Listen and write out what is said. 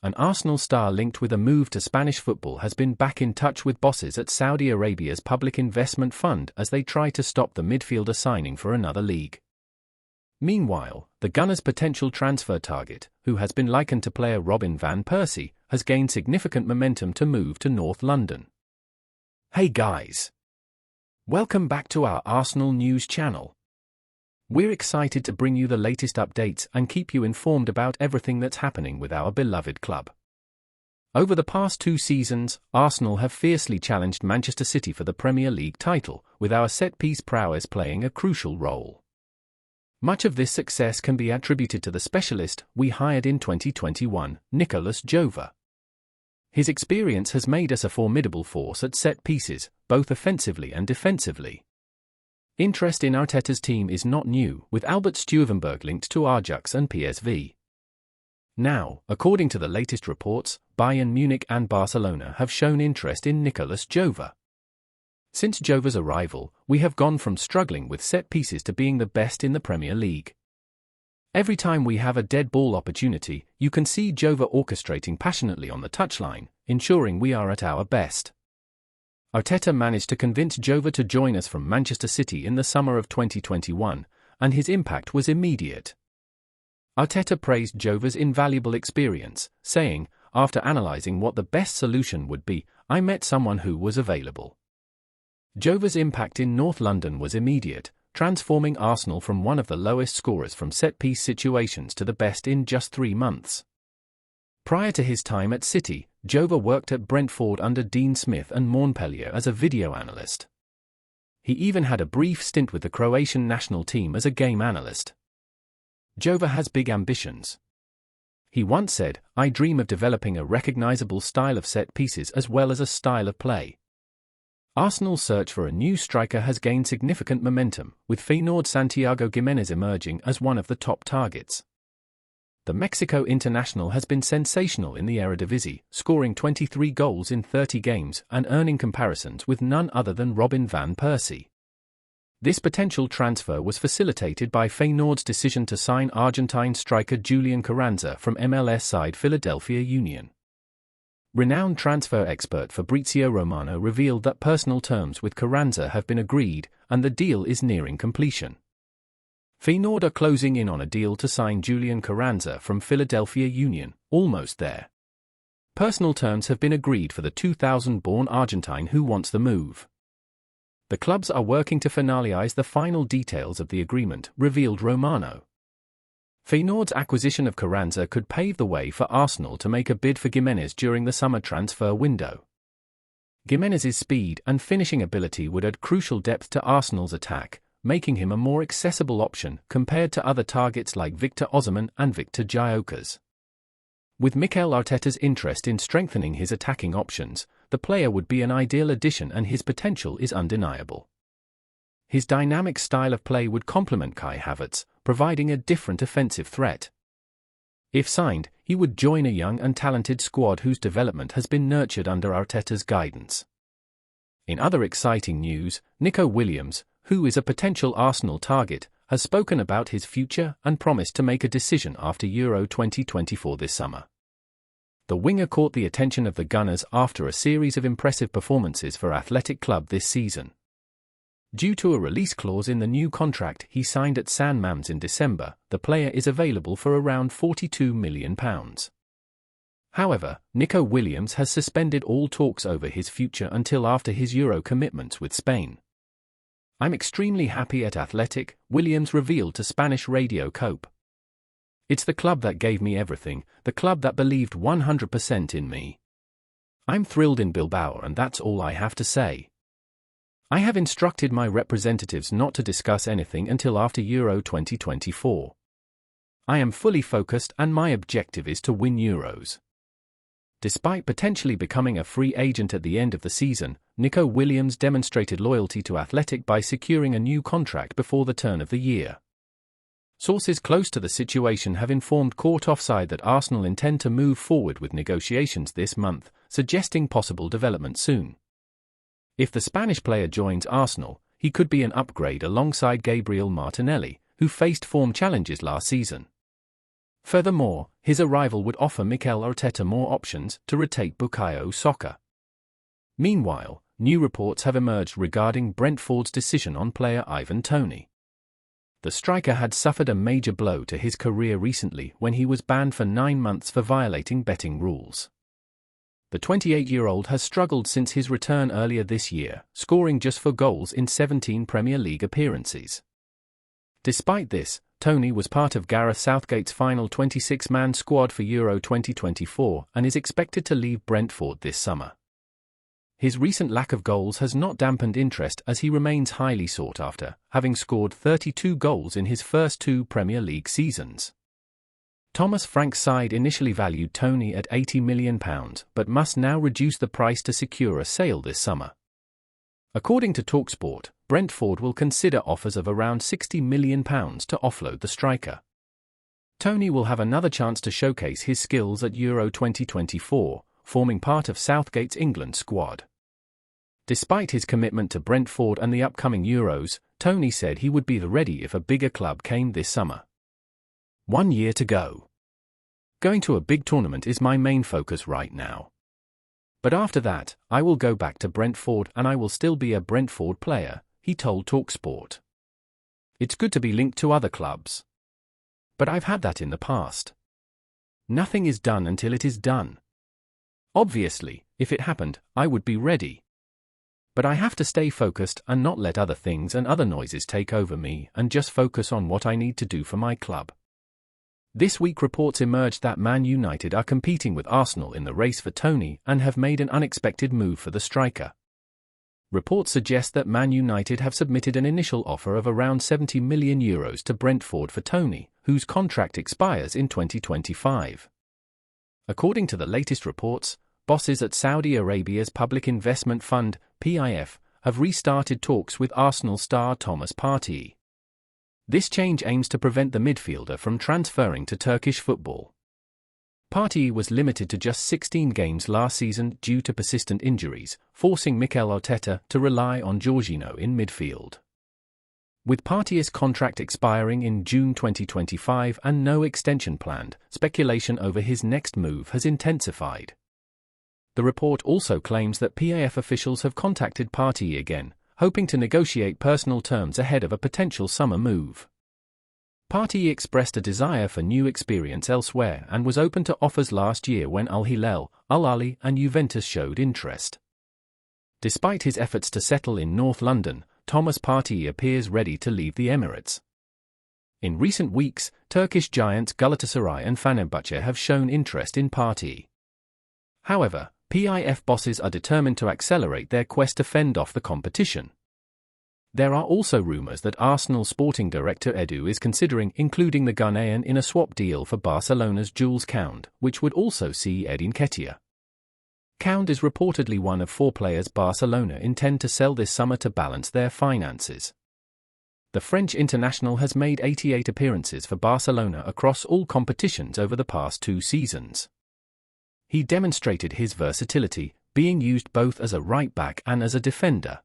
An Arsenal star linked with a move to Spanish football has been back in touch with bosses at Saudi Arabia's public investment fund as they try to stop the midfielder signing for another league. Meanwhile, the Gunners' potential transfer target, who has been likened to player Robin Van Persie, has gained significant momentum to move to North London. Hey guys! Welcome back to our Arsenal news channel. We're excited to bring you the latest updates and keep you informed about everything that's happening with our beloved club. Over the past 2 seasons, Arsenal have fiercely challenged Manchester City for the Premier League title, with our set-piece prowess playing a crucial role. Much of this success can be attributed to the specialist we hired in 2021, Nicolas Jova. His experience has made us a formidable force at set pieces, both offensively and defensively. Interest in Arteta's team is not new, with Albert Stuivenberg linked to Ajax and PSV. Now, according to the latest reports, Bayern Munich and Barcelona have shown interest in Nicolas Jova. Since Jova's arrival, we have gone from struggling with set pieces to being the best in the Premier League. Every time we have a dead ball opportunity, you can see Jova orchestrating passionately on the touchline, ensuring we are at our best. Arteta managed to convince Jova to join us from Manchester City in the summer of 2021, and his impact was immediate. Arteta praised Jova's invaluable experience, saying, "After analysing what the best solution would be, I met someone who was available." Jova's impact in North London was immediate, transforming Arsenal from one of the lowest scorers from set-piece situations to the best in just 3 months. Prior to his time at City, Jova worked at Brentford under Dean Smith and Montpellier as a video analyst. He even had a brief stint with the Croatian national team as a game analyst. Jova has big ambitions. He once said, "I dream of developing a recognizable style of set pieces as well as a style of play." Arsenal's search for a new striker has gained significant momentum, with Feyenoord's Santiago Giménez emerging as one of the top targets. The Mexico international has been sensational in the Eredivisie, scoring 23 goals in 30 games and earning comparisons with none other than Robin Van Persie. This potential transfer was facilitated by Feyenoord's decision to sign Argentine striker Julian Carranza from MLS side Philadelphia Union. Renowned transfer expert Fabrizio Romano revealed that personal terms with Carranza have been agreed, and the deal is nearing completion. Feyenoord are closing in on a deal to sign Julian Carranza from Philadelphia Union, almost there. Personal terms have been agreed for the 2000-born Argentine who wants the move. The clubs are working to finalize the final details of the agreement, revealed Romano. Feyenoord's acquisition of Carranza could pave the way for Arsenal to make a bid for Giménez during the summer transfer window. Giménez's speed and finishing ability would add crucial depth to Arsenal's attack, making him a more accessible option compared to other targets like Victor Osimhen and Victor Gyökeres. With Mikel Arteta's interest in strengthening his attacking options, the player would be an ideal addition and his potential is undeniable. His dynamic style of play would complement Kai Havertz, providing a different offensive threat. If signed, he would join a young and talented squad whose development has been nurtured under Arteta's guidance. In other exciting news, Nico Williams, who is a potential Arsenal target, has spoken about his future and promised to make a decision after Euro 2024 this summer. The winger caught the attention of the Gunners after a series of impressive performances for Athletic Club this season. Due to a release clause in the new contract he signed at San Mamés in December, the player is available for around £42 million. However, Nico Williams has suspended all talks over his future until after his Euro commitments with Spain. "I'm extremely happy at Athletic," Williams revealed to Spanish radio COPE. "It's the club that gave me everything, the club that believed 100% in me. I'm thrilled in Bilbao and that's all I have to say. I have instructed my representatives not to discuss anything until after Euro 2024. I am fully focused and my objective is to win Euros." Despite potentially becoming a free agent at the end of the season, Nico Williams demonstrated loyalty to Athletic by securing a new contract before the turn of the year. Sources close to the situation have informed Court Offside that Arsenal intend to move forward with negotiations this month, suggesting possible development soon. If the Spanish player joins Arsenal, he could be an upgrade alongside Gabriel Martinelli, who faced form challenges last season. Furthermore, his arrival would offer Mikel Arteta more options to rotate Bukayo Saka. Meanwhile, new reports have emerged regarding Brentford's decision on player Ivan Toney. The striker had suffered a major blow to his career recently when he was banned for 9 months for violating betting rules. The 28-year-old has struggled since his return earlier this year, scoring just 4 goals in 17 Premier League appearances. Despite this, Toney was part of Gareth Southgate's final 26-man squad for Euro 2024 and is expected to leave Brentford this summer. His recent lack of goals has not dampened interest as he remains highly sought after, having scored 32 goals in his first 2 Premier League seasons. Thomas Frank's side initially valued Toney at £80 million, but must now reduce the price to secure a sale this summer. According to TalkSport, Brentford will consider offers of around £60 million to offload the striker. Toney will have another chance to showcase his skills at Euro 2024, forming part of Southgate's England squad. Despite his commitment to Brentford and the upcoming Euros, Toney said he would be ready if a bigger club came this summer. 1 year to go. Going to a big tournament is my main focus right now. But after that, I will go back to Brentford and I will still be a Brentford player, he told TalkSport. It's good to be linked to other clubs. But I've had that in the past. Nothing is done until it is done. Obviously, if it happened, I would be ready. But I have to stay focused and not let other things and other noises take over me and just focus on what I need to do for my club. This week reports emerged that Man United are competing with Arsenal in the race for Toney and have made an unexpected move for the striker. Reports suggest that Man United have submitted an initial offer of around €70 million to Brentford for Toney, whose contract expires in 2025. According to the latest reports, bosses at Saudi Arabia's Public Investment Fund, PIF, have restarted talks with Arsenal star Thomas Partey. This change aims to prevent the midfielder from transferring to Turkish football. Partey was limited to just 16 games last season due to persistent injuries, forcing Mikel Arteta to rely on Jorginho in midfield. With Partey's contract expiring in June 2025 and no extension planned, speculation over his next move has intensified. The report also claims that PAF officials have contacted Partey again, hoping to negotiate personal terms ahead of a potential summer move. Partey expressed a desire for new experience elsewhere and was open to offers last year when Al Hilal, Al Ahly and Juventus showed interest. Despite his efforts to settle in North London, Thomas Partey appears ready to leave the Emirates. In recent weeks, Turkish giants Galatasaray and Fenerbahce have shown interest in Partey. However, PIF bosses are determined to accelerate their quest to fend off the competition. There are also rumours that Arsenal sporting director Edu is considering including the Ghanaian in a swap deal for Barcelona's Jules Kounde, which would also see Edin Nketiah. Kounde is reportedly one of 4 players Barcelona intend to sell this summer to balance their finances. The French international has made 88 appearances for Barcelona across all competitions over the past 2 seasons. He demonstrated his versatility, being used both as a right-back and as a defender.